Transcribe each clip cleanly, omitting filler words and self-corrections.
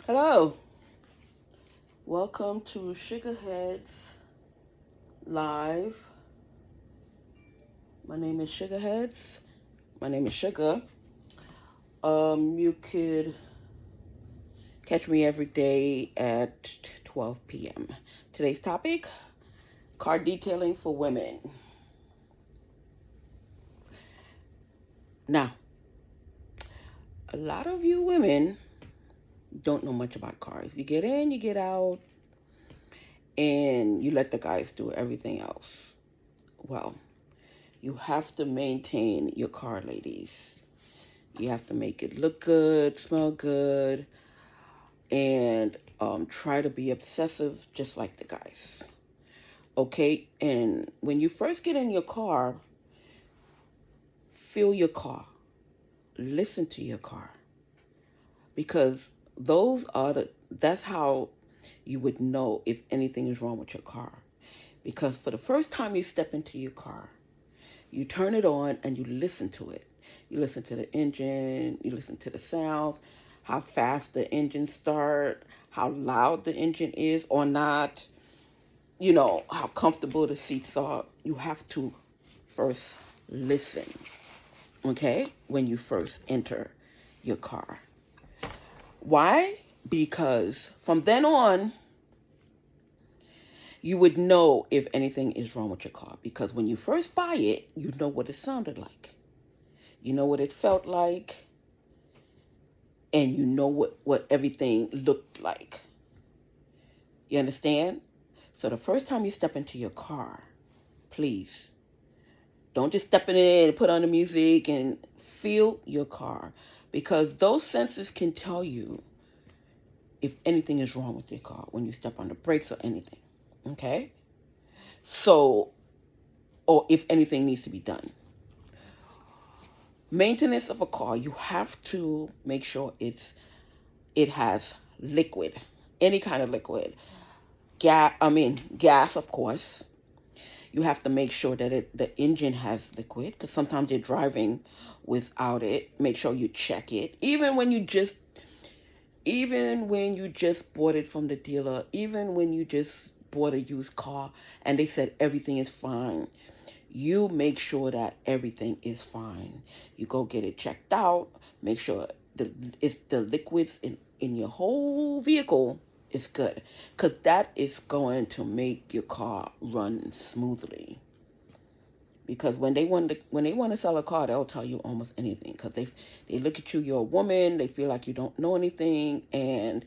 Hello, welcome to Sugarheads Live. My name is Sugarheads. My name is Sugar. You could catch me every day at 12 p.m. Today's topic: car detailing for women. Now, a lot of you women don't know much about cars. You get in, you get out, and you let the guys do everything else. Well, you have to maintain your car, ladies. You have to make it look good, smell good, and try to be obsessive just like the guys. Okay? And when you first get in your car, feel your car, listen to your car, because that's how you would know if anything is wrong with your car. Because for the first time you step into your car, you turn it on and you listen to it. You listen to the engine, you listen to the sounds, how fast the engine start, how loud the engine is or not, how comfortable the seats are. You have to first listen, okay, when you first enter your car. Why? Because from then on, you would know if anything is wrong with your car. Because when you first buy it, you know what it sounded like. You know what it felt like. And you know what everything looked like. You understand? So the first time you step into your car, please, don't just step in it and put on the music and feel your car. Because those senses can tell you if anything is wrong with your car when you step on the brakes or anything. Okay? So, or if anything needs to be done. Maintenance of a car, you have to make sure it has liquid, any kind of liquid. Gas, of course. You have to make sure that the engine has liquid, because sometimes you're driving without it. Make sure you check it. Even when you just bought it from the dealer, even when you just bought a used car and they said everything is fine, you make sure that everything is fine. You go get it checked out, make sure the liquids in your whole vehicle is good, because that is going to make your car run smoothly. Because when they want to sell a car, they'll tell you almost anything, because they look at you, you're a woman, they feel like you don't know anything, and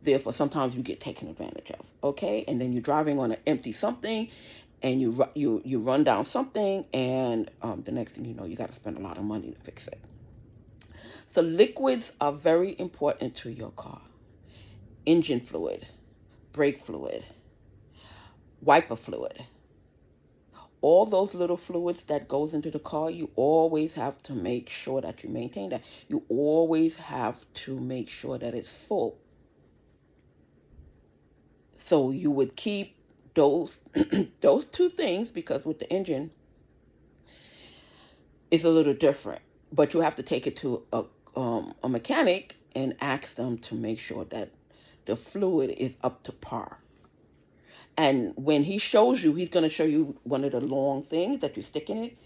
therefore sometimes you get taken advantage of. Okay, and then you're driving on an empty something, and you run down something, and the next thing you know, you got to spend a lot of money to fix it. So liquids are very important to your car: engine fluid, brake fluid, wiper fluid. All those little fluids that goes into the car, you always have to make sure that you maintain that. You always have to make sure that it's full. So you would keep those those two things, because with the engine it's a little different. But you have to take it to a mechanic and ask them to make sure that the fluid is up to par. And when he shows you, he's going to show you one of the long things that you stick in it.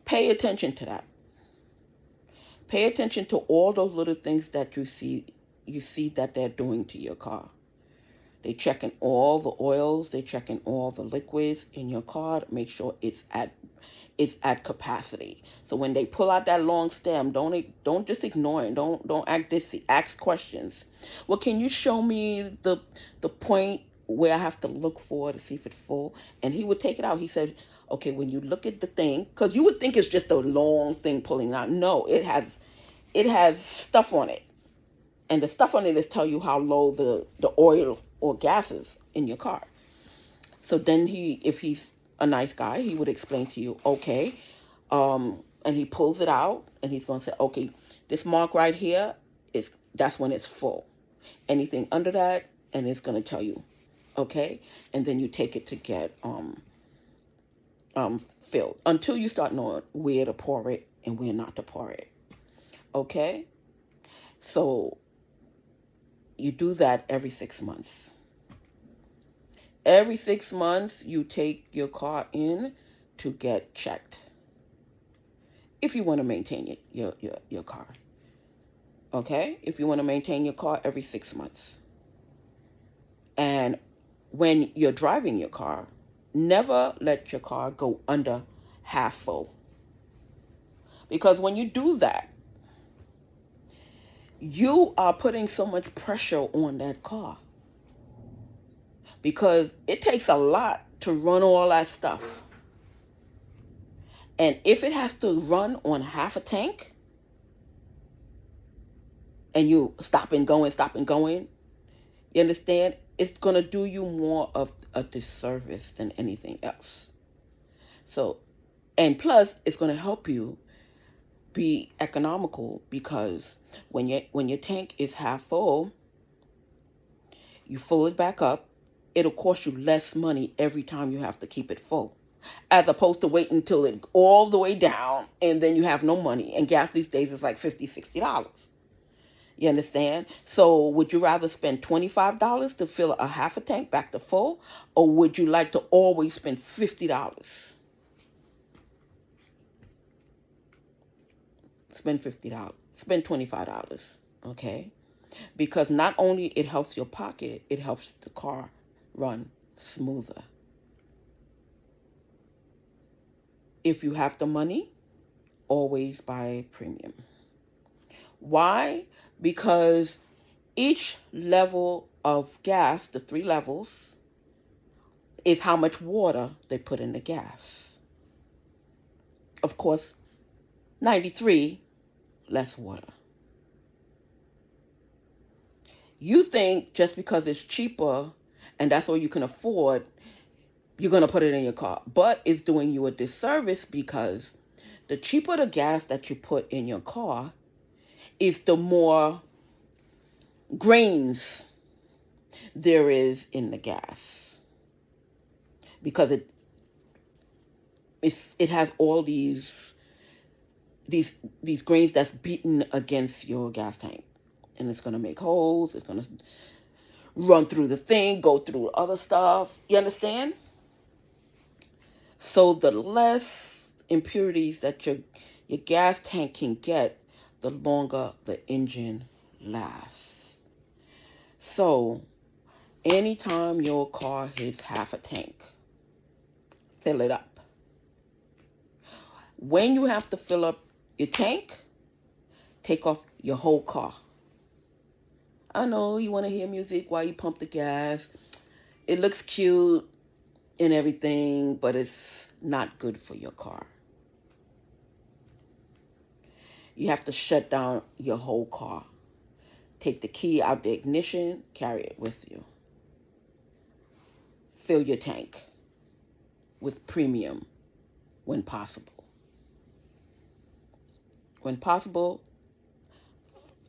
Pay attention to that. Pay attention to all those little things that you see that they're doing to your car. They checking all the oils, they checking all the liquids in your car to make sure it's at capacity. So when they pull out that long stem, don't just ignore it. Don't act dizzy. Ask questions. Well, can you show me the point where I have to look for to see if it's full? And he would take it out. He said, okay, when you look at the thing, because you would think it's just a long thing pulling out. No, it has stuff on it, and the stuff on it is tell you how low the oil or gas is in your car. So then if he's a nice guy, he would explain to you, okay, and he pulls it out, and he's going to say, okay, this mark right here that's when it's full. Anything under that, and it's going to tell you, okay, and then you take it to get filled until you start knowing where to pour it and where not to pour it. Okay, so you do that every 6 months. Every 6 months, you take your car in to get checked. If you want to maintain your car. Okay? If you want to maintain your car every 6 months. And when you're driving your car, never let your car go under half full. Because when you do that, you are putting so much pressure on that car. Because it takes a lot to run all that stuff. And if it has to run on half a tank, and you stop and going, you understand? It's going to do you more of a disservice than anything else. So, and plus, it's going to help you be economical, because when your tank is half full, you fill it back up. It'll cost you less money every time you have to keep it full, as opposed to waiting until it all the way down and then you have no money. And gas these days is like $50, $60. You understand? So would you rather spend $25 to fill a half a tank back to full, or would you like to always spend $50? Spend $50. Spend $25. Okay? Because not only it helps your pocket, it helps the car run smoother. If you have the money, always buy premium. Why? Because each level of gas, the 3 levels, is how much water they put in the gas. Of course, 93, less water. You think just because it's cheaper and that's all you can afford, you're going to put it in your car. But it's doing you a disservice, because the cheaper the gas that you put in your car is the more grains there is in the gas. Because it has all these grains that's beaten against your gas tank. And it's going to make holes. It's going to run through the thing, go through other stuff. You understand? So the less impurities that your gas tank can get, the longer the engine lasts. So anytime your car hits half a tank, fill it up. When you have to fill up your tank, take off your whole car. I know you want to hear music while you pump the gas. It looks cute and everything, but it's not good for your car. You have to shut down your whole car. Take the key out the ignition, carry it with you. Fill your tank with premium when possible. When possible,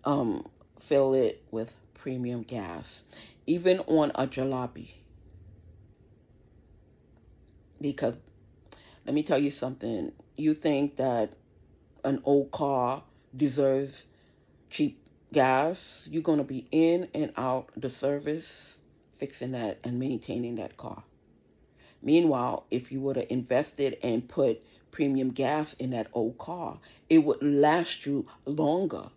fill it with premium gas, even on a jalopy. Because let me tell you something. You think that an old car deserves cheap gas? You're going to be in and out the service fixing that and maintaining that car. Meanwhile, if you would have invested and put premium gas in that old car, it would last you longer.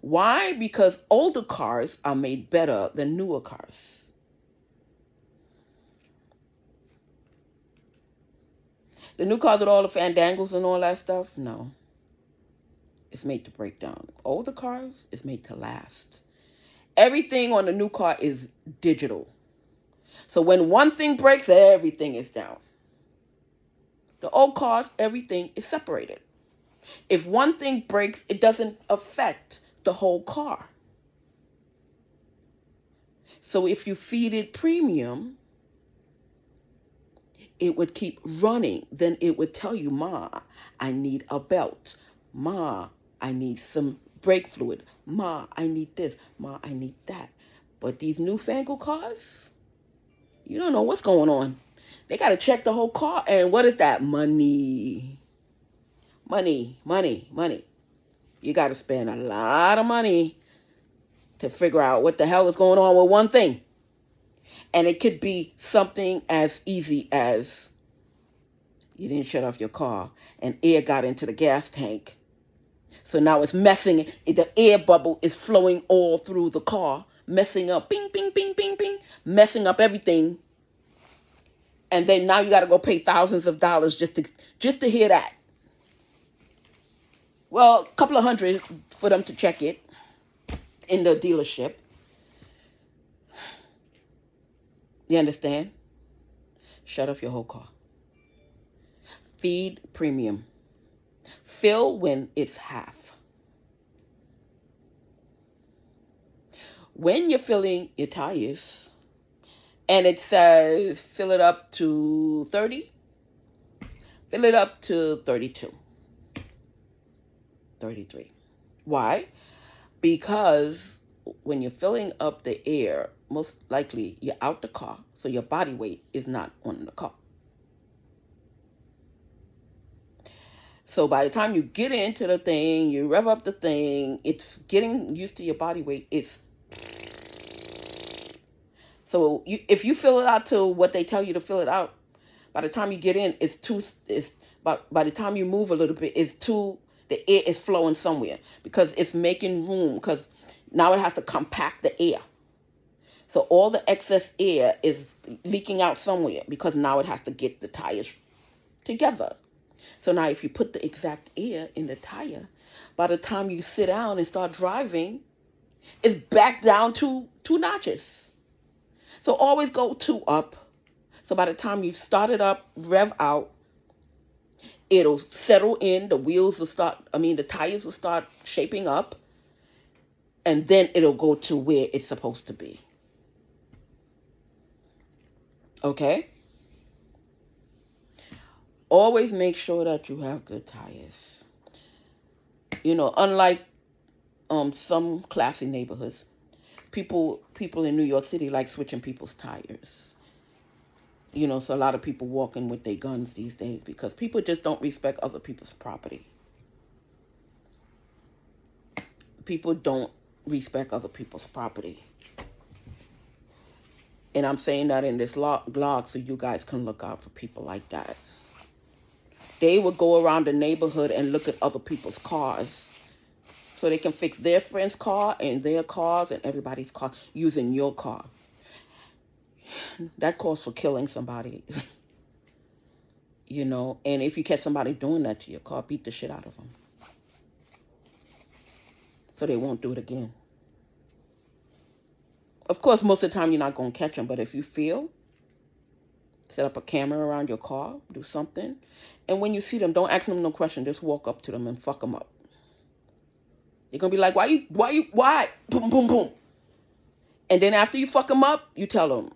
Why? Because older cars are made better than newer cars. The new cars with all the fandangles and all that stuff, no. It's made to break down. Older cars is made to last. Everything on the new car is digital. So when one thing breaks, everything is down. The old cars, everything is separated. If one thing breaks, it doesn't affect the whole car. So if you feed it premium, it would keep running. Then it would tell you, Ma, I need a belt. Ma, I need some brake fluid. Ma, I need this. Ma, I need that. But these newfangled cars, you don't know what's going on. They got to check the whole car. And what is that? Money. Money, money, money. You got to spend a lot of money to figure out what the hell is going on with one thing. And it could be something as easy as you didn't shut off your car and air got into the gas tank. So now it's messing, the air bubble is flowing all through the car, messing up, bing, bing, bing, bing, bing, messing up everything. And then now you got to go pay thousands of dollars just to hear that. Well, a couple of $100 for them to check it in the dealership. You understand? Shut off your whole car. Feed premium. Fill when it's half. When you're filling your tires and it says fill it up to 30, fill it up to 32, 33. Why? Because when you're filling up the air, most likely you're out the car, so your body weight is not on the car. So by the time you get into the thing, you rev up the thing, it's getting used to your body weight. So if you fill it out to what they tell you to fill it out, by the time you get in, by the time you move a little bit, the air is flowing somewhere because it's making room, because now it has to compact the air. So all the excess air is leaking out somewhere because now it has to get the tires together. So now if you put the exact air in the tire, by the time you sit down and start driving, it's back down to 2 notches. So always go 2 up. So by the time you start it up, rev out, it'll settle in, the tires will start shaping up, and then it'll go to where it's supposed to be. Okay? Always make sure that you have good tires. Unlike some classy neighborhoods, people in New York City like switching people's tires. So a lot of people walking with their guns these days because people just don't respect other people's property. People don't respect other people's property. And I'm saying that in this blog so you guys can look out for people like that. They would go around the neighborhood and look at other people's cars so they can fix their friend's car and their cars and everybody's car using your car. That calls for killing somebody. And if you catch somebody doing that to your car, beat the shit out of them so they won't do it again. Of course, most of the time you're not going to catch them, but if you feel, set up a camera around your car, do something. And when you see them, don't ask them no question. Just walk up to them and fuck them up. You're going to be like, why? Boom, boom, boom. And then after you fuck them up, you tell them,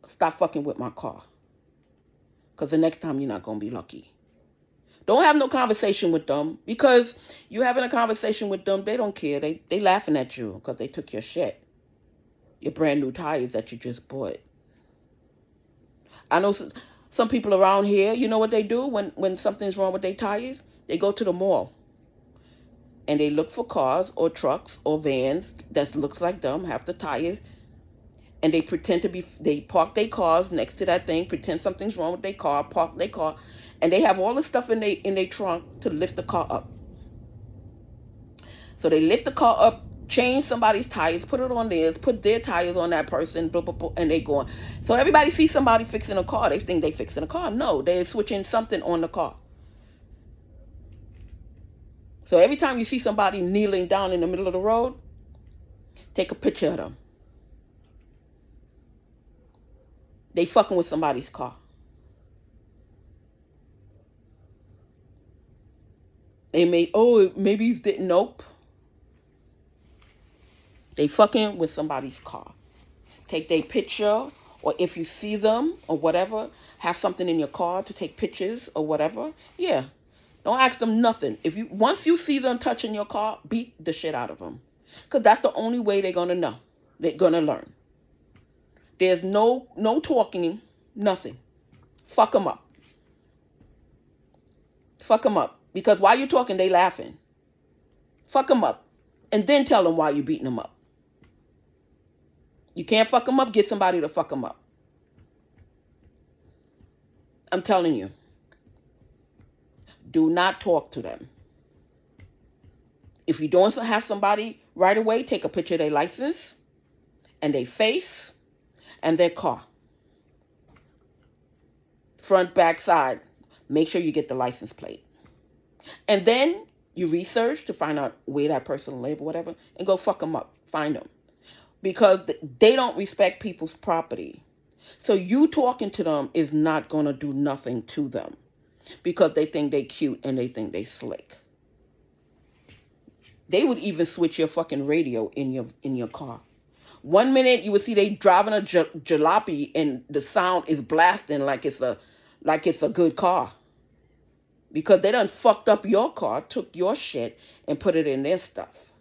stop fucking with my car. Because the next time you're not going to be lucky. Don't have no conversation with them. Because you having a conversation with them, they don't care. They laughing at you because they took your shit. Your brand new tires that you just bought. I know some people around here, you know what they do when something's wrong with their tires? They go to the mall and they look for cars or trucks or vans that looks like them, have the tires, and they park their cars next to that thing, pretend something's wrong with their car, park their car, and they have all the stuff in their trunk to lift the car up. So they lift the car up, change somebody's tires, put it on theirs, put their tires on that person, blah, blah, blah, and they go on. So everybody sees somebody fixing a car. They think they fixing a car. No, they're switching something on the car. So every time you see somebody kneeling down in the middle of the road, take a picture of them. They fucking with somebody's car. Maybe he's didn't. Nope. They fucking with somebody's car. Take their picture, or if you see them or whatever, have something in your car to take pictures or whatever. Yeah. Don't ask them nothing. Once you see them touching your car, beat the shit out of them. Because that's the only way they're going to know. They're going to learn. There's no talking, nothing. Fuck them up. Fuck them up. Because while you're talking, they laughing. Fuck them up. And then tell them why you're beating them up. You can't fuck them up, get somebody to fuck them up. I'm telling you. Do not talk to them. If you don't have somebody right away, take a picture of their license and their face and their car. Front, back, side. Make sure you get the license plate. And then you research to find out where that person lives or whatever, and go fuck them up. Find them. Because they don't respect people's property. So you talking to them is not going to do nothing to them. Because they think they cute and they think they slick. They would even switch your fucking radio in your car. 1 minute you would see they driving a jalopy and the sound is blasting like it's a good car. Because they done fucked up your car, took your shit and put it in their stuff.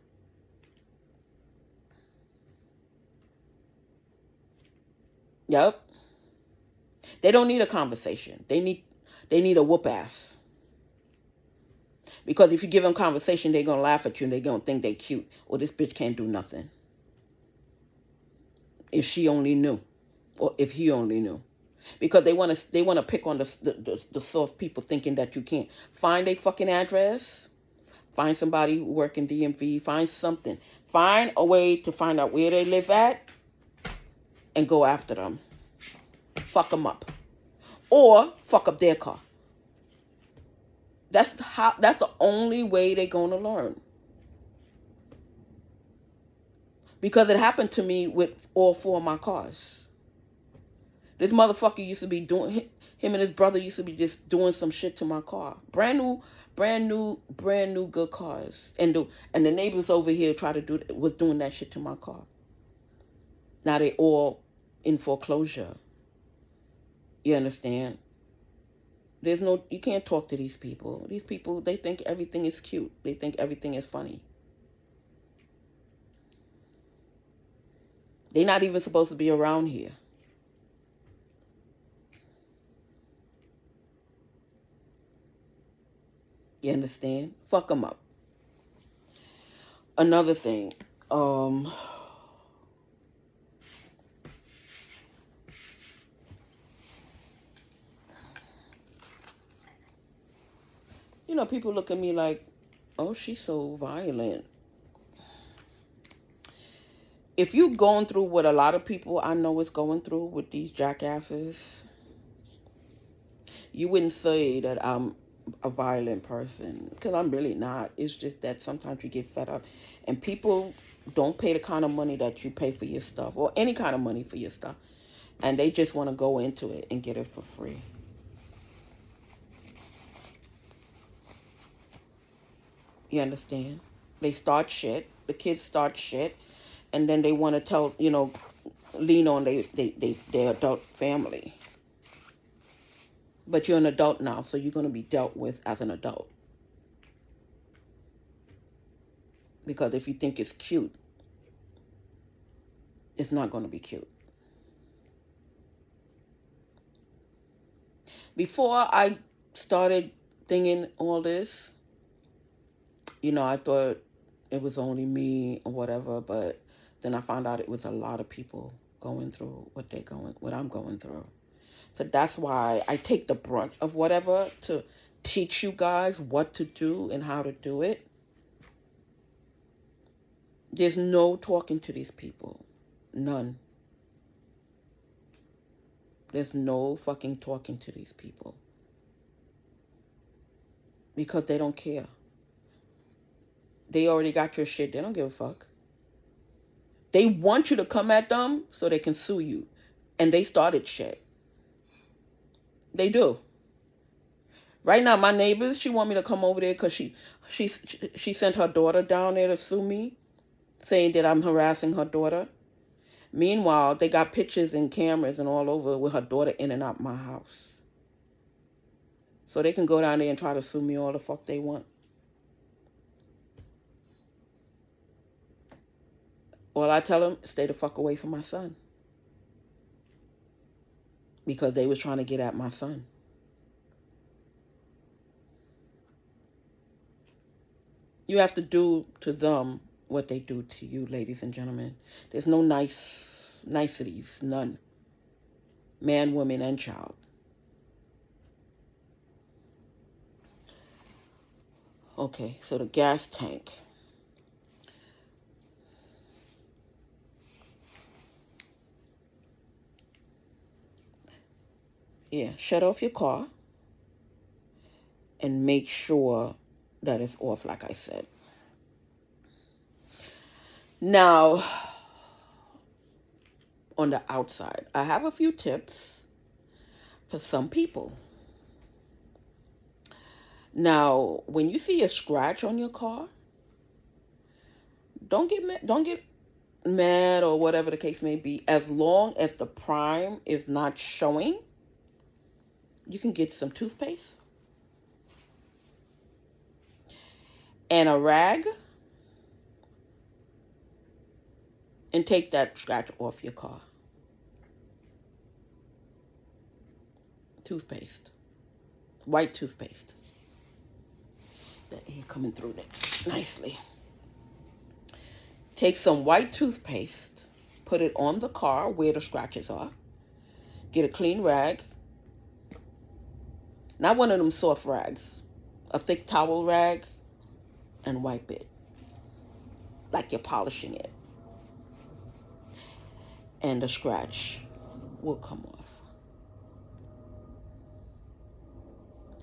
Yep. They don't need a conversation. They need a whoop ass. Because if you give them conversation, they're going to laugh at you and they're going to think they cute. Or this bitch can't do nothing. If she only knew. Or if he only knew. Because they want to pick on the soft people thinking that you can't. Find a fucking address. Find somebody who work in DMV. Find something. Find a way to find out where they live at. And go after them. Fuck them up. Or fuck up their car. That's the only way they're going to learn. Because it happened to me with all 4 of my cars. This motherfucker used to be doing, him and his brother used to be just doing some shit to my car. Brand new good cars. And the neighbors over here was doing that shit to my car. Now they all in foreclosure. You understand? You can't talk to these people. These people, they think everything is cute. They think everything is funny. They're not even supposed to be around here. You understand? Fuck them up. Another thing. People look at me like, oh, she's so violent. If you're going through what a lot of people I know is going through with these jackasses, you wouldn't say that I'm a violent person, because I'm really not. It's just that sometimes you get fed up, and people don't pay the kind of money that you pay for your stuff, or any kind of money for your stuff, and they just want to go into it and get it for free. You understand? They start shit. The kids start shit, and then they want to lean on their adult family. But you're an adult now, so you're going to be dealt with as an adult. Because if you think it's cute, it's not going to be cute. Before I started thinking all this, I thought it was only me or whatever, but then I found out it was a lot of people going through what I'm going through. So that's why I take the brunt of whatever to teach you guys what to do and how to do it. There's no talking to these people. None. There's no fucking talking to these people. Because they don't care. They already got your shit. They don't give a fuck. They want you to come at them so they can sue you. And they started shit. They do. Right now, my neighbors, she want me to come over there because she sent her daughter down there to sue me, saying that I'm harassing her daughter. Meanwhile, they got pictures and cameras and all over with her daughter in and out my house. So they can go down there and try to sue me all the fuck they want. All I tell them, stay the fuck away from my son. Because they was trying to get at my son. You have to do to them what they do to you, ladies and gentlemen. There's no nice niceties, none. Man, woman, and child. Okay, so the gas tank. Yeah, shut off your car and make sure that it's off, like I said. Now, on the outside, I have a few tips for some people. Now, when you see a scratch on your car, don't get mad or whatever the case may be. As long as the prime is not showing, you can get some toothpaste and a rag and take that scratch off your car. Toothpaste. White toothpaste. That air coming through that nicely. Take some white toothpaste, put it on the car where the scratches are. Get a clean rag. Not one of them soft rags. A thick towel rag, and wipe it like you're polishing it. And the scratch will come off.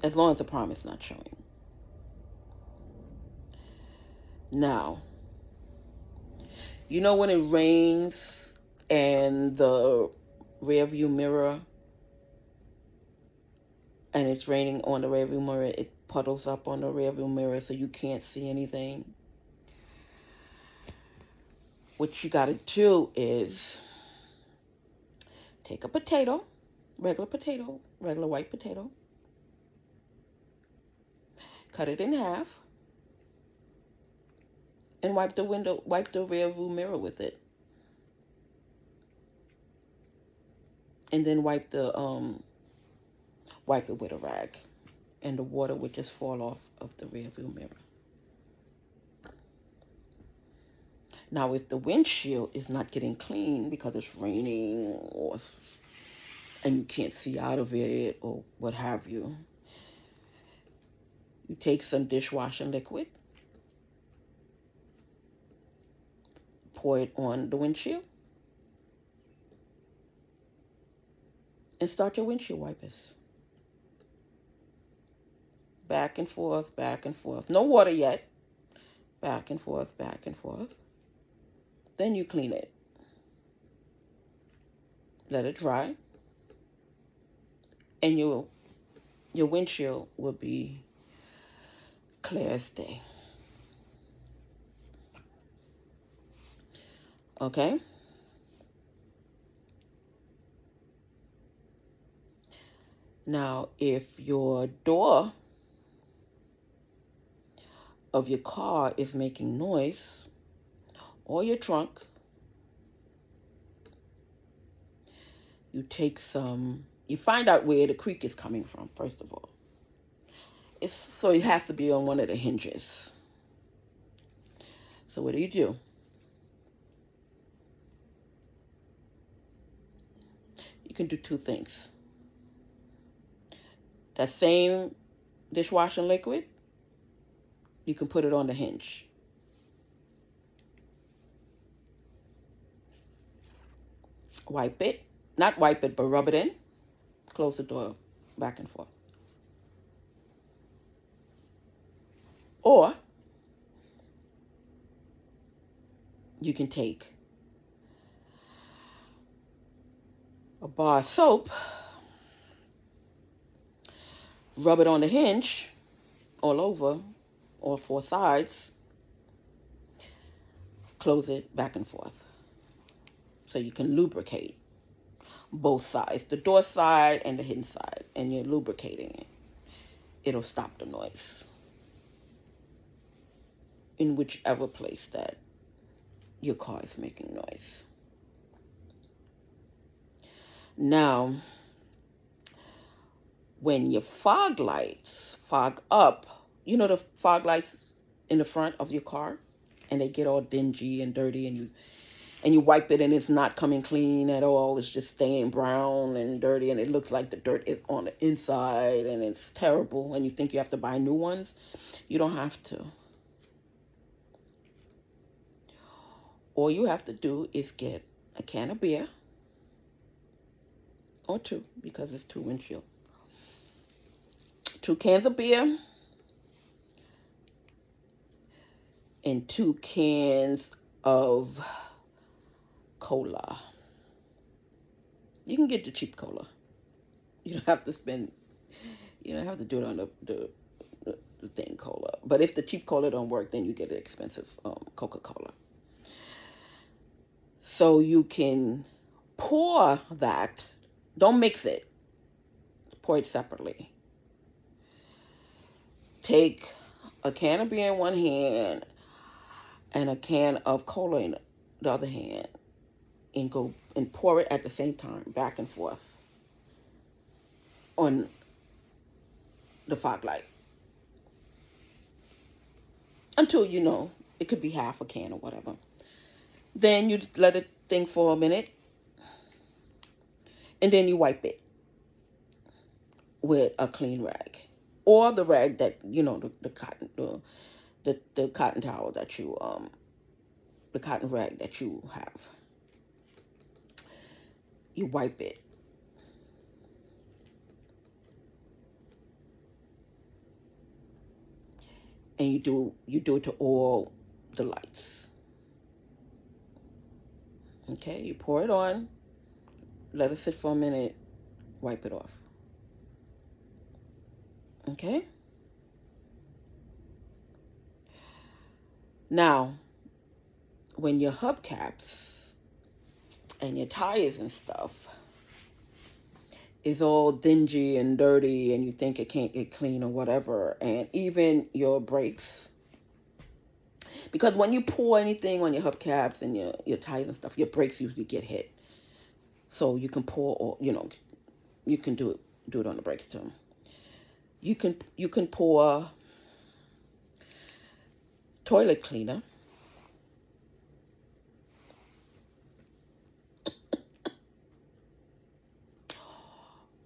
As long as the prime is not showing. Now, you know when it rains and the rear view mirror, and it's raining on the rear view mirror, it puddles up on the rear view mirror so you can't see anything? What you gotta do is take a potato, regular white potato, cut it in half, and wipe the rear view mirror with it. And then wipe it with a rag, and the water would just fall off of the rear view mirror. Now, if the windshield is not getting clean because it's raining and you can't see out of it or what have you, you take some dishwashing liquid, pour it on the windshield, and start your windshield wipers. Back and forth, back and forth. No water yet. Back and forth, back and forth. Then you clean it. Let it dry. And your windshield will be clear as day. Okay? Now, if your door of your car is making noise, or your trunk, you find out where the creak is coming from, first of all. So it has to be on one of the hinges. So what do? You can do two things. That same dishwashing liquid, you can put it on the hinge. Wipe it. Not wipe it, but rub it in. Close the door back and forth. Or you can take a bar of soap, rub it on the hinge all over, all four sides, close it back and forth. So you can lubricate both sides, the door side and the hinge side, and you're lubricating it. It'll stop the noise in whichever place that your car is making noise. Now, when your fog lights fog up, you know the fog lights in the front of your car, and they get all dingy and dirty, and and you wipe it and it's not coming clean at all. It's just staying brown and dirty, and it looks like the dirt is on the inside, and it's terrible, and you think you have to buy new ones. You don't have to. All you have to do is get a can of beer, or two, because it's two windshield. 2 cans of beer and 2 cans of cola. You can get the cheap cola. You don't have to spend, you don't have to do it on the thing cola. But if the cheap cola don't work, then you get an expensive Coca-Cola. So you can pour that. Don't mix it. Pour it separately. Take a can of beer in one hand and a can of cola in the other hand, and go and pour it at the same time, back and forth on the fog light, until it could be half a can or whatever. Then you let it think for a minute, and then you wipe it with a clean rag, or the rag that the cotton the cotton towel that you the cotton rag that you have. You wipe it. And you do it to all the lights. Okay, you pour it on, let it sit for a minute, wipe it off. Okay? Now, when your hubcaps and your tires and stuff is all dingy and dirty, and you think it can't get clean or whatever, and even your brakes, because when you pour anything on your hubcaps and your tires and stuff, your brakes usually get hit. So you can pour, or you can do it on the brakes too. You can pour toilet cleaner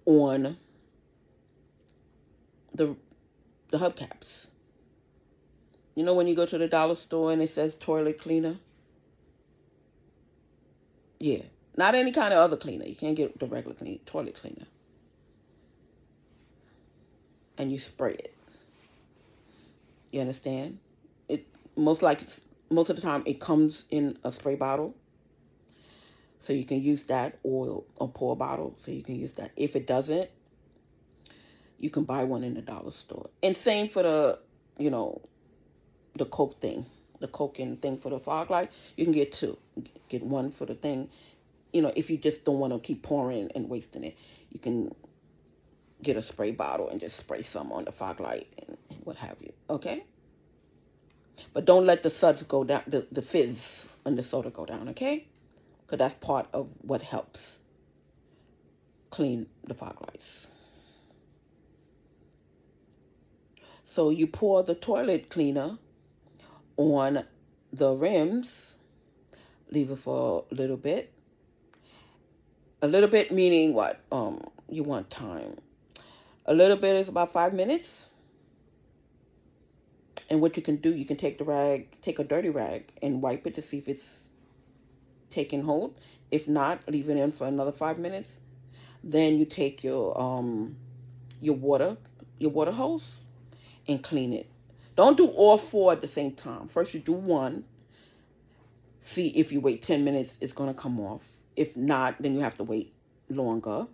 on the hubcaps. When you go to the dollar store and it says toilet cleaner? Yeah. Not any kind of other cleaner. You can't get the regular toilet cleaner. And you spray it. You understand? It most of the time it comes in a spray bottle. So you can use that, or a pour bottle, so you can use that. If it doesn't, you can buy one in the dollar store. And same for the Coke thing, the Coke and thing for the fog light. You can get 2. Get one for the thing. If you just don't want to keep pouring and wasting it, you can get a spray bottle and just spray some on the fog light and what have you. Okay? But don't let the suds go down, the fizz and the soda go down, okay? Because that's part of what helps clean the fog lights. So you pour the toilet cleaner on the rims, leave it for a little bit. A little bit meaning what? You want time. A little bit is about 5 minutes. And what you can do, you can take a dirty rag and wipe it to see if it's taking hold. If not, leave it in for another 5 minutes. Then you take your water hose and clean it. Don't do all 4 at the same time. First you do one. See if you wait 10 minutes, it's going to come off. If not, then you have to wait longer.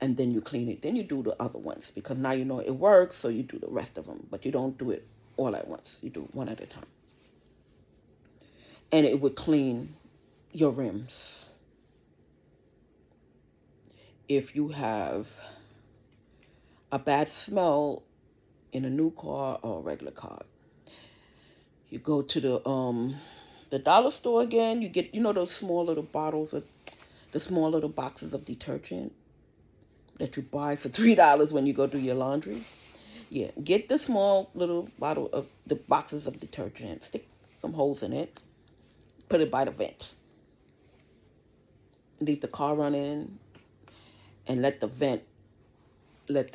And then you clean it. Then you do the other ones, because now you know it works, so you do the rest of them. But you don't do it all at once. You do one at a time. And it would clean your rims. If you have a bad smell in a new car or a regular car, you go to the dollar store again. You get those small little bottles of the small little boxes of detergent that you buy for $3 when you go do your laundry. Yeah, get the small little bottle of the boxes of detergent, stick some holes in it, put it by the vent. leave the car running, and let the vent, let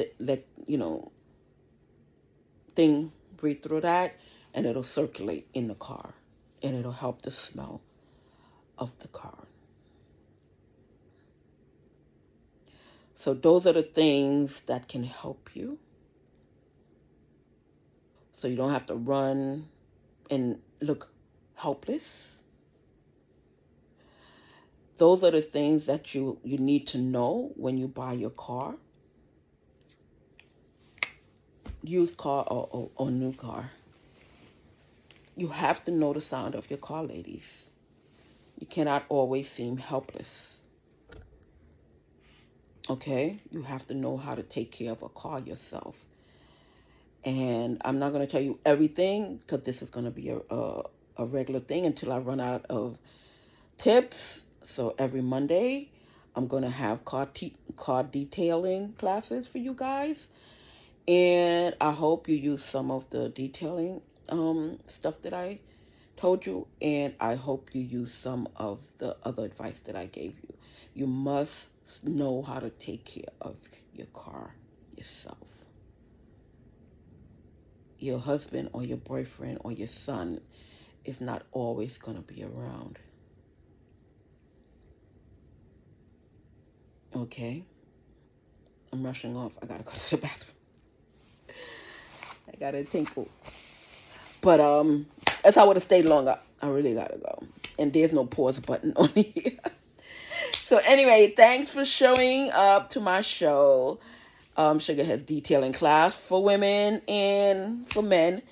thing breathe through that, and it'll circulate in the car, and it'll help the smell of the car. So those are the things that can help you, so you don't have to run and look helpless. Those are the things that you need to know when you buy your car, used car or new car. You have to know the sound of your car, ladies. You cannot always seem helpless. Okay? You have to know how to take care of a car yourself. And I'm not going to tell you everything, because this is going to be a regular thing until I run out of tips. So every Monday, I'm going to have car detailing classes for you guys. And I hope you use some of the detailing stuff that I told you. And I hope you use some of the other advice that I gave you. You must know how to take care of your car yourself. Your husband or your boyfriend or your son is not always going to be around. Okay? I'm rushing off. I got to go to the bathroom. I got to tinkle. But if I would have stayed longer, I really got to go. And there's no pause button on here. So anyway, thanks for showing up to my show. Sugar has detailing class for women and for men.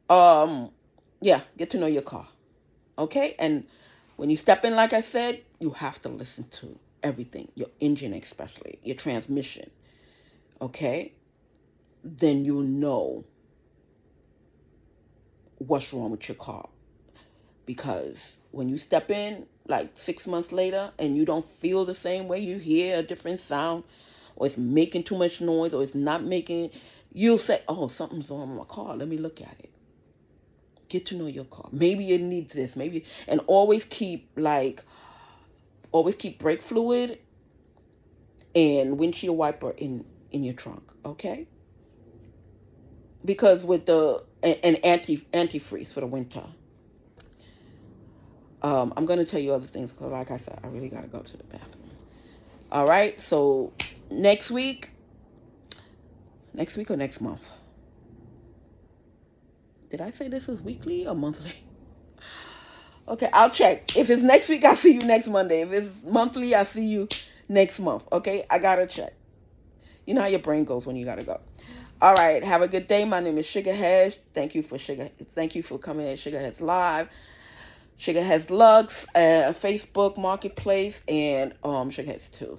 Yeah, get to know your car. Okay? And when you step in, like I said, you have to listen to everything. Your engine especially. Your transmission. Okay? Then you'll know what's wrong with your car. Because when you step in, like 6 months later, and you don't feel the same way, you hear a different sound, or it's making too much noise, or it's not making, you'll say, oh, something's wrong with my car. Let me look at it. Get to know your car. Maybe it needs this. Maybe, and always keep brake fluid and windshield wiper in your trunk. Okay? Because with and antifreeze for the winter. I'm going to tell you other things because, like I said, I really got to go to the bathroom. All right, so next week or next month? Did I say this is weekly or monthly? Okay, I'll check. If it's next week, I'll see you next Monday. If it's monthly, I'll see you next month. Okay, I got to check. You know how your brain goes when you got to go. All right, have a good day. My name is Sugarhead. Thank you for coming at Sugarhead's Live. Sugarhead's Luxe, Facebook Marketplace, and Sugarhead's too.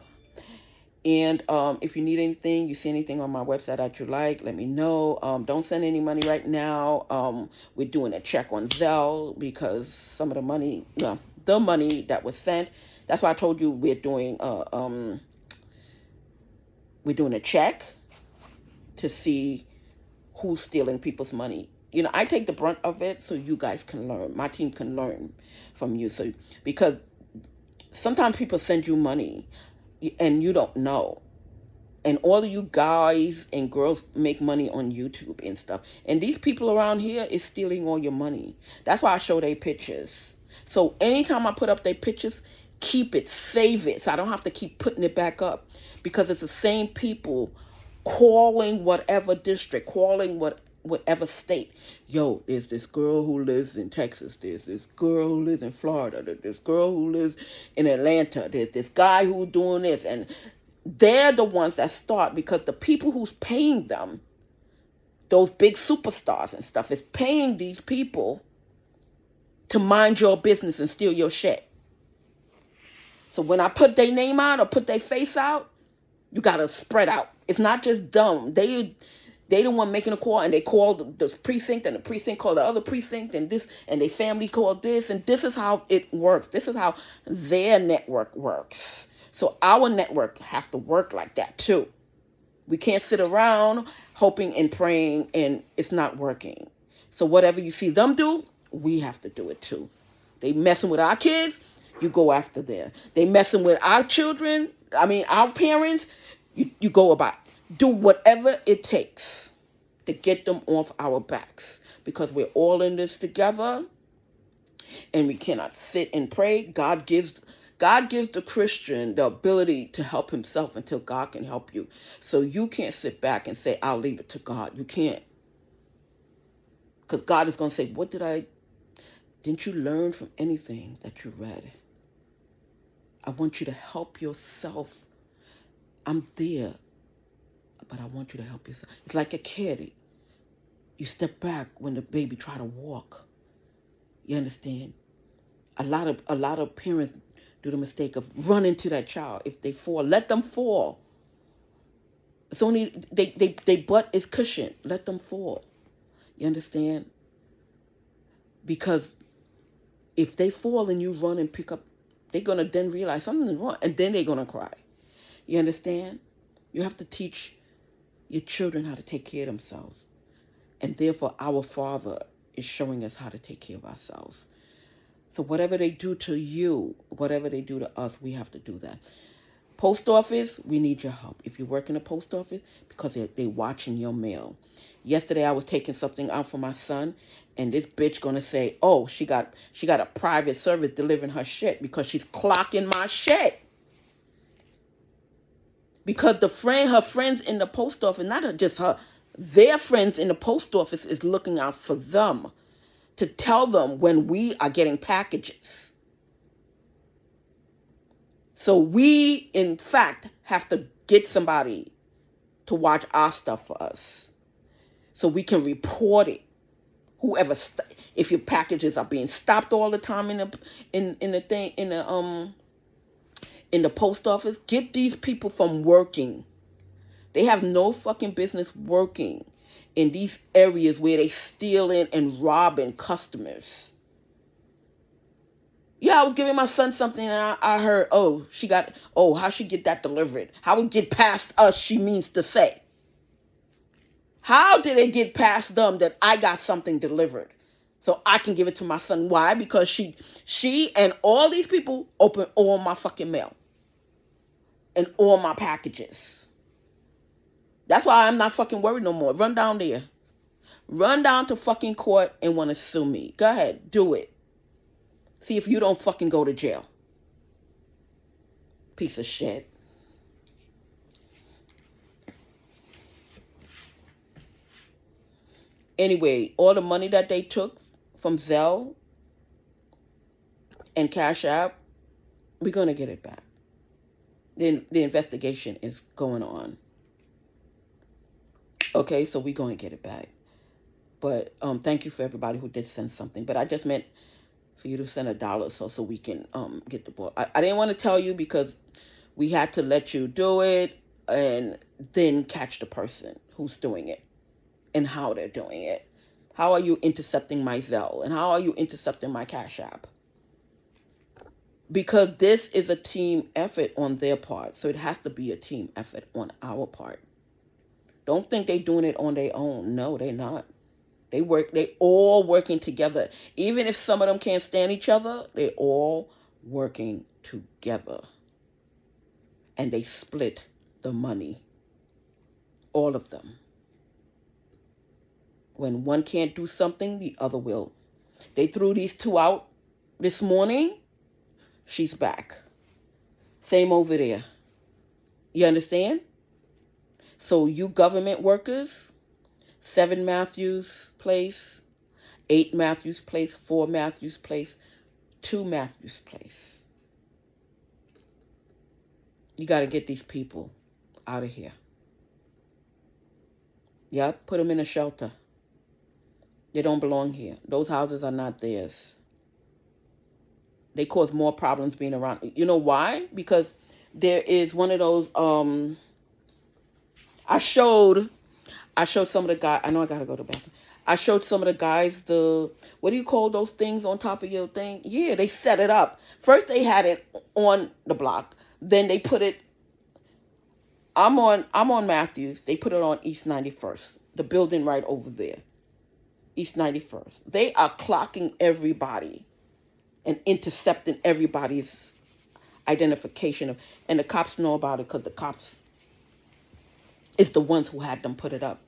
And if you need anything, you see anything on my website that you like, let me know. Don't send any money right now. We're doing a check on Zelle because some of the money that was sent. That's why I told you we're doing a check to see who's stealing people's money. You know, I take the brunt of it so you guys can learn. My team can learn from you. So, because sometimes people send you money and you don't know. And all of you guys and girls make money on YouTube and stuff. And these people around here is stealing all your money. That's why I show their pictures. So anytime I put up their pictures, keep it, save it. So I don't have to keep putting it back up. Because it's the same people calling whatever district, calling whatever state. Yo, there's this girl who lives in Texas. There's this girl who lives in Florida. There's this girl who lives in Atlanta. There's this guy who's doing this. And they're the ones that start, because the people who's paying them, those big superstars and stuff, is paying these people to mind your business and steal your shit. So when I put their name out or put their face out, you got to spread out. It's not just dumb. They the one making a call, and they called the precinct, and the precinct called the other precinct, and this, and their family called this, and this is how it works. This is how their network works. So our network have to work like that too. We can't sit around hoping and praying and it's not working. So whatever you see them do, we have to do it too. They messing with our kids, you go after them. They messing with our children, our parents, you go about. Do whatever it takes to get them off our backs. Because we're all in this together, and we cannot sit and pray. God gives the Christian the ability to help himself until God can help you. So you can't sit back and say, I'll leave it to God. You can't. Because God is going to say, didn't you learn from anything that you read? I want you to help yourself. I'm there, but I want you to help yourself. It's like a kid. You step back when the baby try to walk. You understand? A lot of parents do the mistake of running to that child. If they fall, let them fall. It's only they butt is cushioned. Let them fall. You understand? Because if they fall and you run and pick up, they're gonna then realize something's wrong, and then they're gonna cry. You understand? You have to teach your children how to take care of themselves, and therefore our Father is showing us how to take care of ourselves. So whatever they do to you, whatever they do to us, we have to do that. Post office, we need your help. If you work in the post office, because they're watching your mail. Yesterday I was taking something out for my son, and this bitch gonna say, oh, she got a private service delivering her shit because she's clocking my shit. Because her friends in the post office, not just her, their friends in the post office is looking out for them to tell them when we are getting packages. So we, in fact, have to get somebody to watch our stuff for us, so we can report it. If your packages are being stopped all the time in the post office, get these people from working. They have no fucking business working in these areas where they stealing and robbing customers. Yeah, I was giving my son something and I heard, how she get that delivered? How it get past us, she means to say. How did it get past them that I got something delivered so I can give it to my son? Why? Because she and all these people open all my fucking mail and all my packages. That's why I'm not fucking worried no more. Run down there. Run down to fucking court and want to sue me. Go ahead, do it. See if you don't fucking go to jail. Piece of shit. Anyway, all the money that they took from Zelle and Cash App, we're going to get it back. The investigation is going on. Okay, so we're going to get it back. But thank you for everybody who did send something. But I just meant for you to send $1 so we can get the ball. I didn't want to tell you because we had to let you do it and then catch the person who's doing it and how they're doing it. How are you intercepting my Zelle? And how are you intercepting my Cash App? Because this is a team effort on their part. So it has to be a team effort on our part. Don't think they're doing it on their own. No, they're not. They all working together. Even if some of them can't stand each other, they all working together. And they split the money. All of them. When one can't do something, the other will. They threw these two out this morning. She's back. Same over there. You understand? So you government workers, 7 Matthews Place, 8 Matthews Place, 4 Matthews Place, 2 Matthews Place. You got to get these people out of here. Yep, put them in a shelter. They don't belong here. Those houses are not theirs. They cause more problems being around. You know why? Because there is one of those, I showed some of the guys, I know I got to go to the bathroom. I showed some of the guys what do you call those things on top of your thing? Yeah, they set it up. First they had it on the block. Then they put it, I'm on Matthews. They put it on East 91st. The building right over there. East 91st. They are clocking everybody. and intercepting everybody's identification of, and the cops know about it because the cops is the ones who had them put it up.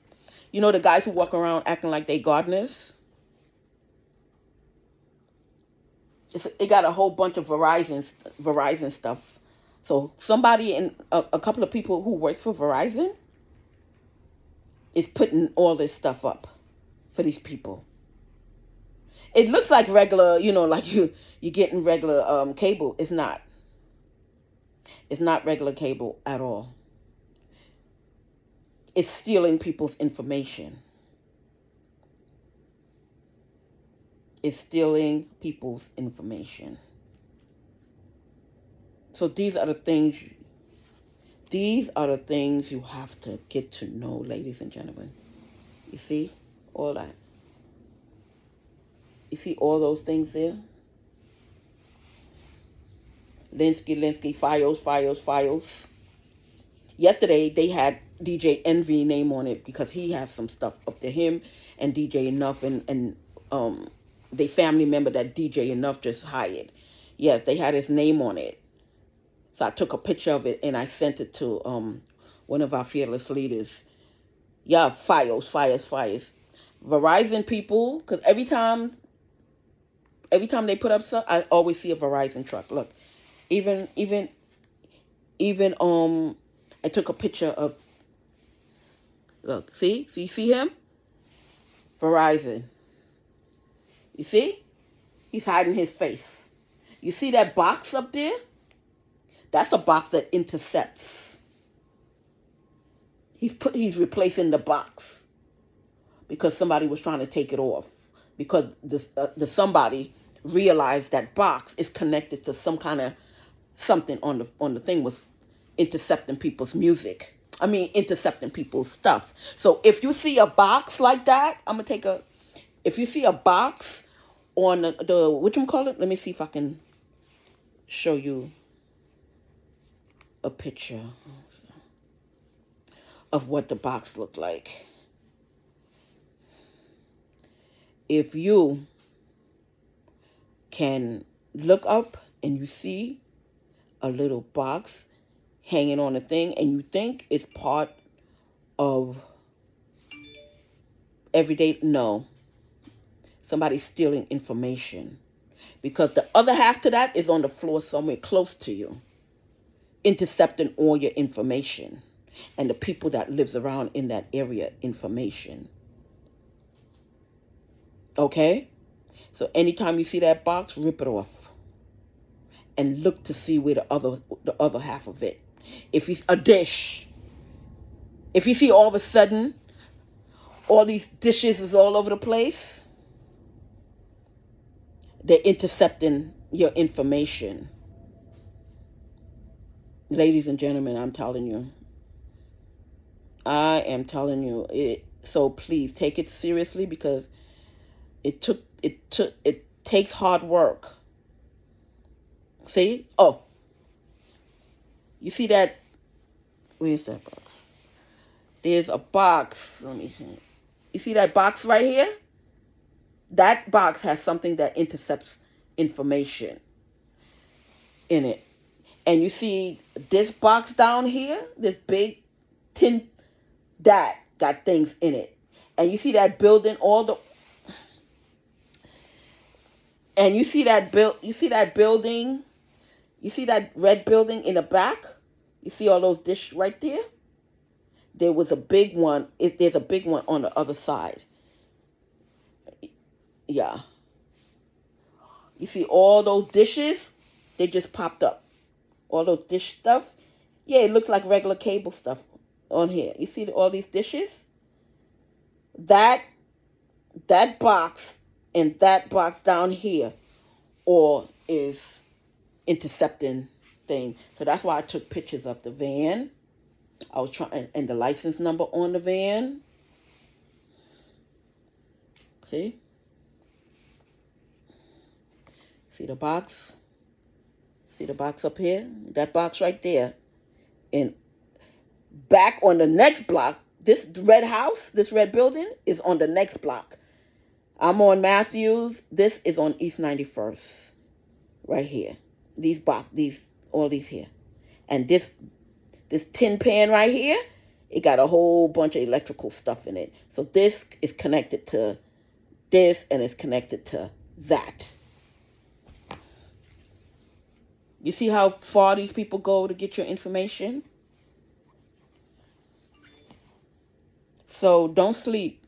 You know the guys who walk around acting like they gardeners? It got a whole bunch of Verizon stuff. So somebody in a couple of people who work for Verizon is putting all this stuff up for these people. It looks like regular, like you're getting regular cable. It's not. It's not regular cable at all. It's stealing people's information. It's stealing people's information. So these are the things you have to get to know, ladies and gentlemen. You see all that? You see all those things there? Linsky, Fios. Yesterday, they had DJ Envy name on it because he has some stuff up to him and DJ Enough and the family member that DJ Enough just hired. Yes, they had his name on it. So I took a picture of it and I sent it to one of our fearless leaders. Yeah, Fios. Verizon people, because every time they put up stuff, I always see a Verizon truck. Look, even I took a picture of. Look, see him? Verizon. You see? He's hiding his face. You see that box up there? That's a box that intercepts. He's replacing the box because somebody was trying to take it off. Because the somebody realized that box is connected to some kind of something on the thing was intercepting people's music. Intercepting people's stuff. So if you see a box like that, if you see a box on the whatchamacallit, let me see if I can show you a picture of what the box looked like. If you can look up and you see a little box hanging on a thing and you think it's part of everyday, no. Somebody's stealing information because the other half to that is on the floor somewhere close to you, intercepting all your information and the people that lives around in that area information. Okay? So anytime you see that box, rip it off and look to see where the other half of it. If it's a dish, if you see all of a sudden all these dishes is all over the place, they're intercepting your information. Ladies and gentlemen, I am telling you it. So please take it seriously because it takes hard work. See? Oh, you see that? Where's that box? There's a box. Let me see. You see that box right here? That box has something that intercepts information in it. And you see this box down here, this big tin, that got things in it. And you see that building, and you see that building, you see that red building in the back? You see all those dishes right there? There was a big one. There's a big one on the other side. Yeah. You see all those dishes? They just popped up. All those dish stuff. Yeah, it looks like regular cable stuff on here. You see all these dishes? That box and that box down here or is intercepting thing. So that's why I took pictures of the van. I was trying, and the license number on the van. See? See the box? See the box up here? That box right there. And back on the next block, this red house, this red building is on the next block. I'm on Matthews. This is on East 91st. right here. All these here. And this tin pan right here, it got a whole bunch of electrical stuff in it. So this is connected to this and it's connected to that. You see how far these people go to get your information? So don't sleep.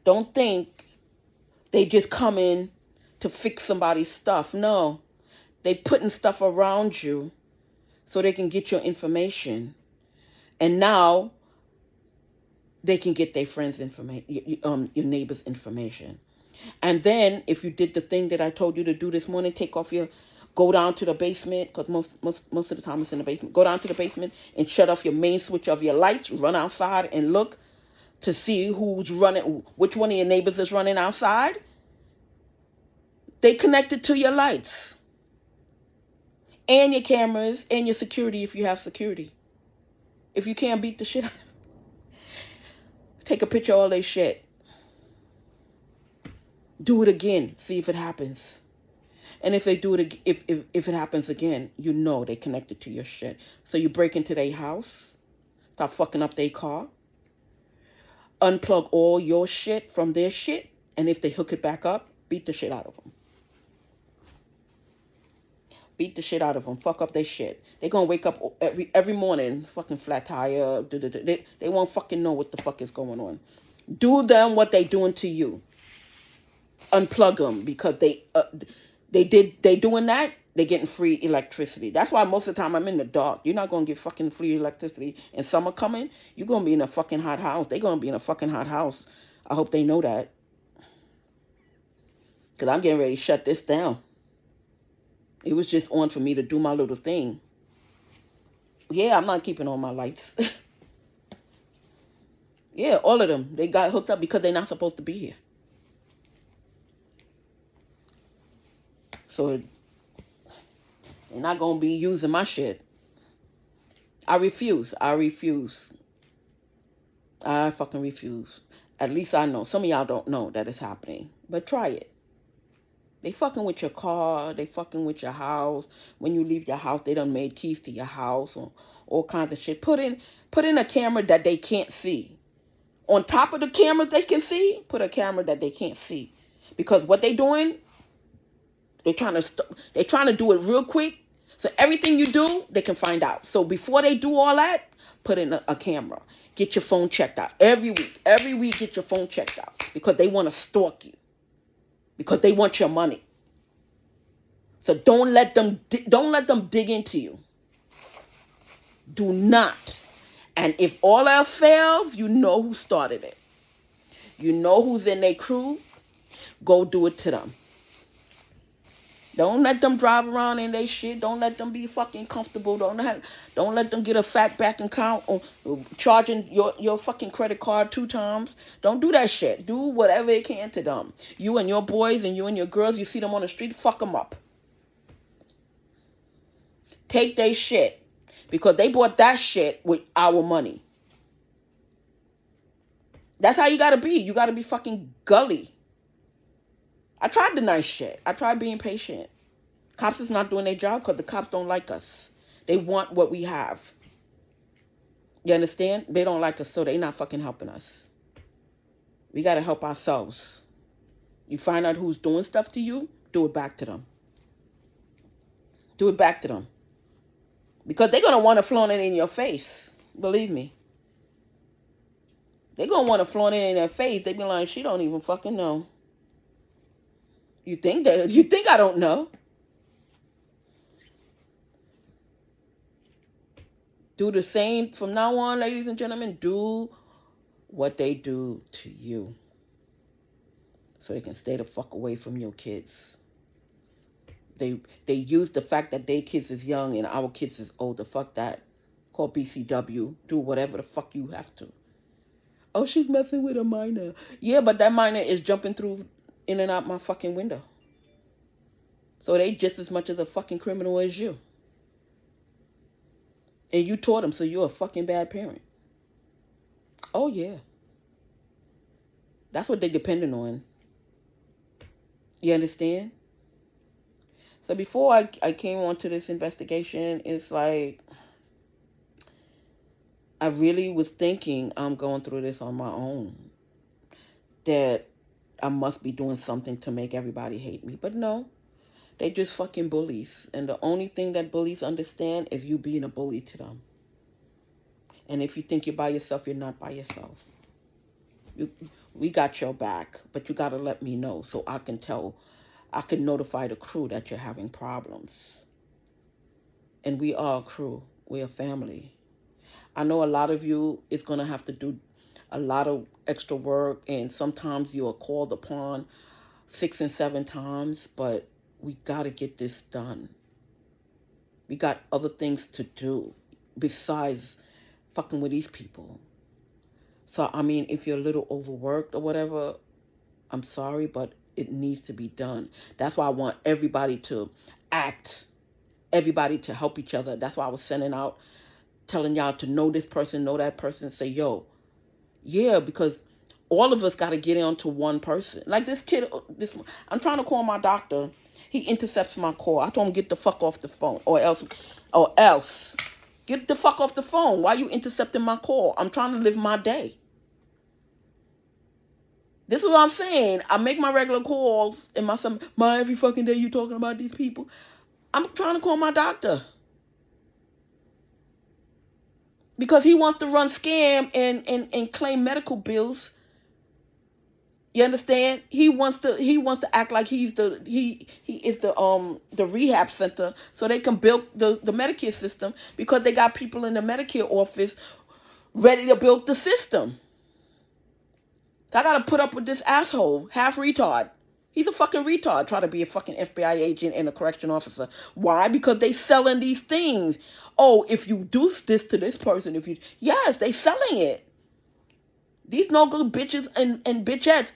Don't think they just come in to fix somebody's stuff. No. They putting stuff around you so they can get your information. And now they can get their friends' information, your neighbor's information. And then if you did the thing that I told you to do this morning, go down to the basement, because most of the time it's in the basement. Go down to the basement and shut off your main switch of your lights. Run outside and look to see which one of your neighbors is running outside. They connected to your lights and your cameras and your security if you have security. If you can't beat the shit out of them, take a picture of all their shit. Do it again. See if it happens. And if they do it, if it happens again, you know they connected to your shit. So you break into their house, start fucking up their car, unplug all your shit from their shit, and if they hook it back up, beat the shit out of them. Beat the shit out of them. Fuck up their shit. They're gonna wake up every morning, fucking flat tire. They won't fucking know what the fuck is going on. Do them what they doing to you. Unplug them because they doing that. They're getting free electricity. That's why most of the time I'm in the dark. You're not gonna get fucking free electricity. And summer coming, you're gonna be in a fucking hot house. They're gonna be in a fucking hot house. I hope they know that. Because I'm getting ready to shut this down. It was just on for me to do my little thing. Yeah, I'm not keeping on my lights. Yeah, all of them. They got hooked up because they're not supposed to be here. So they're not going to be using my shit. I refuse. I fucking refuse. At least I know. Some of y'all don't know that it's happening. But try it. They fucking with your car. They fucking with your house. When you leave your house, they done made keys to your house or all kinds of shit. Put in a camera that they can't see. On top of the cameras they can see, put a camera that they can't see. Because what they doing, they're trying to do it real quick. So everything you do, they can find out. So before they do all that, put in a camera. Get your phone checked out. Every week, get your phone checked out. Because they want to stalk you. Because they want your money. So don't let them dig into you. Do not. And if all else fails, you know who started it. You know who's in their crew. Go do it to them. Don't let them drive around in their shit. Don't let them be fucking comfortable. Don't let them get a fat back account or charging your fucking credit card 2 times. Don't do that shit. Do whatever it can to them. You and your boys and you and your girls, you see them on the street, fuck them up. Take their shit. Because they bought that shit with our money. That's how you gotta be. You gotta be fucking gully. I tried the nice shit. I tried being patient. Cops is not doing their job because the cops don't like us. They want what we have. You understand? They don't like us, so they not fucking helping us. We got to help ourselves. You find out who's doing stuff to you, do it back to them. Do it back to them. Because they're going to want to flaunt it in your face. Believe me. They're going to want to flaunt it in their face. They be like, she don't even fucking know. You think I don't know? Do the same from now on, ladies and gentlemen. Do what they do to you. So they can stay the fuck away from your kids. They use the fact that their kids is young and our kids is older. Fuck that. Call BCW. Do whatever the fuck you have to. Oh, she's messing with a minor. Yeah, but that minor is jumping through in and out my fucking window. So they just as much as a fucking criminal as you. And you taught them, so you're a fucking bad parent. Oh, yeah. That's what they're depending on. You understand? So before I came on to this investigation, it's like I really was thinking I'm going through this on my own. That I must be doing something to make everybody hate me. But no, they just fucking bullies. And the only thing that bullies understand is you being a bully to them. And if you think you're by yourself, you're not by yourself. We got your back, but you got to let me know so I can notify the crew that you're having problems. And we are a crew. We're a family. I know a lot of you is going to have to do a lot of extra work, and sometimes you are called upon 6 and 7 times, but we got to get this done. We got other things to do besides fucking with these people. So, I mean, if you're a little overworked or whatever, I'm sorry, but it needs to be done. That's why I want everybody to act, everybody to help each other. That's why I was sending out, telling y'all to know this person, know that person, say, yo, yeah, because all of us got to get on to one person. Like this kid, I'm trying to call my doctor. He intercepts my call. I told him, get the fuck off the phone, or else. Get the fuck off the phone. Why you intercepting my call? I'm trying to live my day. This is what I'm saying. I make my regular calls, and my every fucking day you talking about these people. I'm trying to call my doctor. Because he wants to run scam and claim medical bills. You understand? He wants to act like he is the rehab center so they can build the Medicare system, because they got people in the Medicare office ready to build the system. I gotta put up with this asshole, half retard. He's a fucking retard, trying to be a fucking FBI agent and a correction officer. Why? Because they selling these things. Oh, if you do this to this person, yes, they selling it. These no good bitches and bitchettes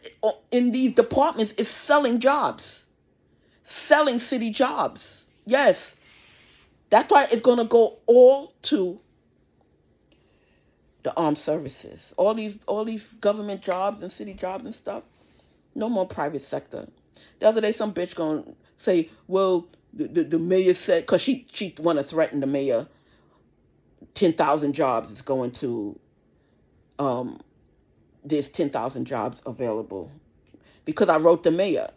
in these departments is selling jobs. Selling city jobs. Yes. That's why it's gonna go all to the armed services. All these government jobs and city jobs and stuff. No more private sector. The other day, some bitch gonna say, well, the mayor said, because she want to threaten the mayor, 10,000 jobs is going to, there's 10,000 jobs available. Because I wrote the mayor.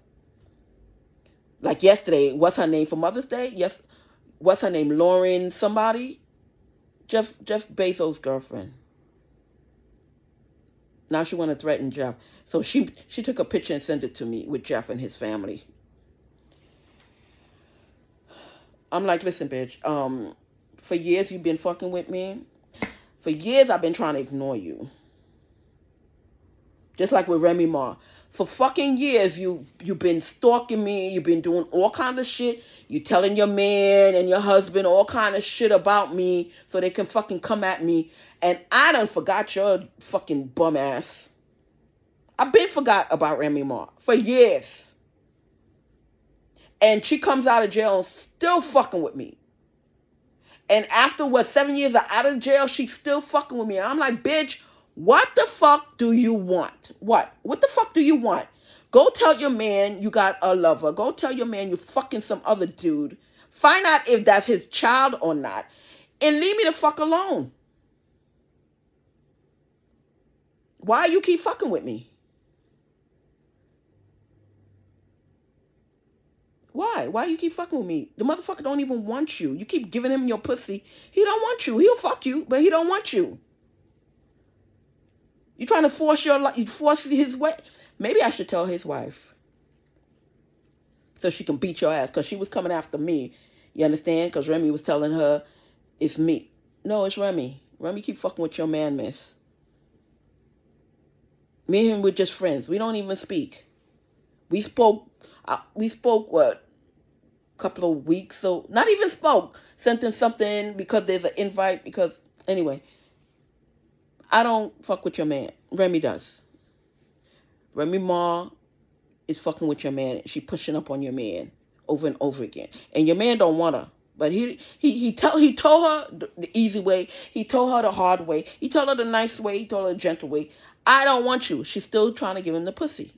Like yesterday, what's her name for Mother's Day? Yes, what's her name? Lauren somebody? Jeff Bezos' girlfriend. Now she want to threaten Jeff. So she took a picture and sent it to me with Jeff and his family. I'm like, listen, bitch, for years you've been fucking with me. For years I've been trying to ignore you. Just like with Remy Ma. For fucking years you've been stalking me. You've been doing all kinds of shit. You telling your man and your husband all kind of shit about me so they can fucking come at me. And I done forgot your fucking bum ass. I've been forgot about Remy Ma for years. And she comes out of jail and still fucking with me. And after 7 years out of jail, she's still fucking with me. And I'm like, bitch, what the fuck do you want? What the fuck do you want? Go tell your man you got a lover. Go tell your man you fucking some other dude. Find out if that's his child or not. And leave me the fuck alone. Why you keep fucking with me? Why? Why you keep fucking with me? The motherfucker don't even want you. You keep giving him your pussy. He don't want you. He'll fuck you, but he don't want you. You trying to force his way. Maybe I should tell his wife so she can beat your ass, because she was coming after me. You understand? Because Remy was telling her it's me. No, it's Remy. Remy keep fucking with your man, miss. Me and him, we're just friends. We don't even speak. We spoke what? Couple of weeks, so not even spoke. Sent him something because there's an invite, because anyway, I don't fuck with your man. Remy does. Remy Ma is fucking with your man. She pushing up on your man over and over again, and your man don't want her. But he told her the easy way. He told her the hard way. He told her the nice way. He told her the gentle way. I don't want you. She's still trying to give him the pussy.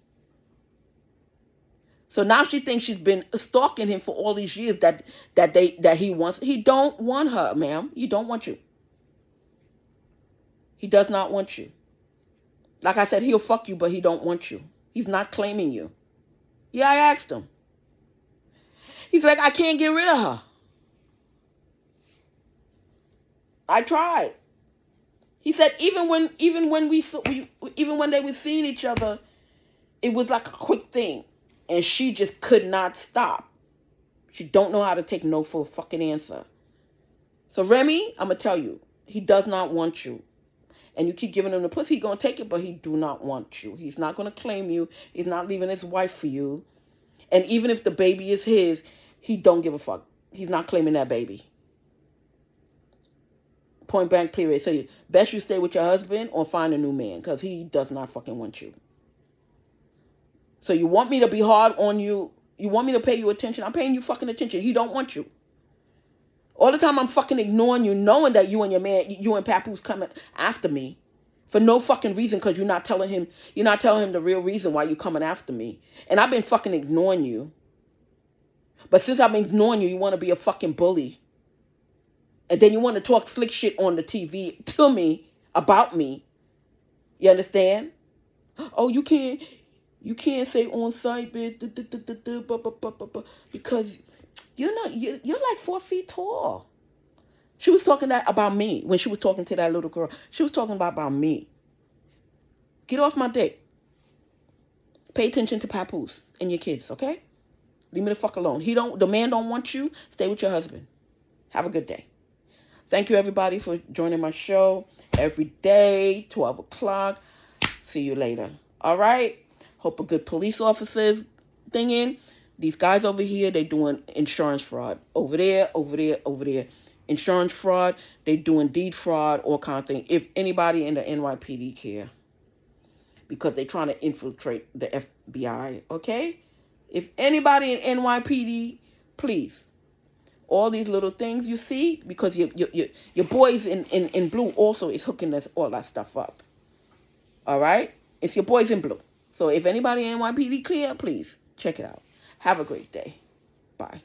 So now she thinks she's been stalking him for all these years that he wants. He don't want her, ma'am. He don't want you. He does not want you. Like I said, he'll fuck you, but he don't want you. He's not claiming you. Yeah, I asked him. He's like, I can't get rid of her. I tried. He said even when they were seeing each other, it was like a quick thing, and she just could not stop. She don't know how to take no for a fucking answer. So Remy, I'm gonna tell you, he does not want you. And you keep giving him the pussy, he's gonna take it, but he do not want you. He's not gonna claim you. He's not leaving his wife for you. And even if the baby is his, he don't give a fuck. He's not claiming that baby. Point blank period. So best you stay with your husband or find a new man, because he does not fucking want you. So you want me to be hard on you? You want me to pay you attention? I'm paying you fucking attention. He don't want you. All the time I'm fucking ignoring you, knowing that you and your man, you and Papoose coming after me for no fucking reason, because you're not telling him the real reason why you're coming after me. And I've been fucking ignoring you. But since I've been ignoring you, you want to be a fucking bully. And then you want to talk slick shit on the TV to me, about me. You understand? Oh, you can't say on site, bitch, because you're like 4 feet tall. She was talking about me when she was talking to that little girl. She was talking about me. Get off my dick. Pay attention to Papoose and your kids, okay? Leave me the fuck alone. The man don't want you. Stay with your husband. Have a good day. Thank you, everybody, for joining my show every day, 12 o'clock. See you later. All right? Hope a good police officer's thing in. These guys over here, they doing insurance fraud. Over there. Insurance fraud. They doing deed fraud, all kind of thing. If anybody in the NYPD care. Because they trying to infiltrate the FBI, okay? If anybody in NYPD, please. All these little things you see, because your boys in blue also is hooking all that stuff up. All right? It's your boys in blue. So if anybody in NYPD clear, please check it out. Have a great day. Bye.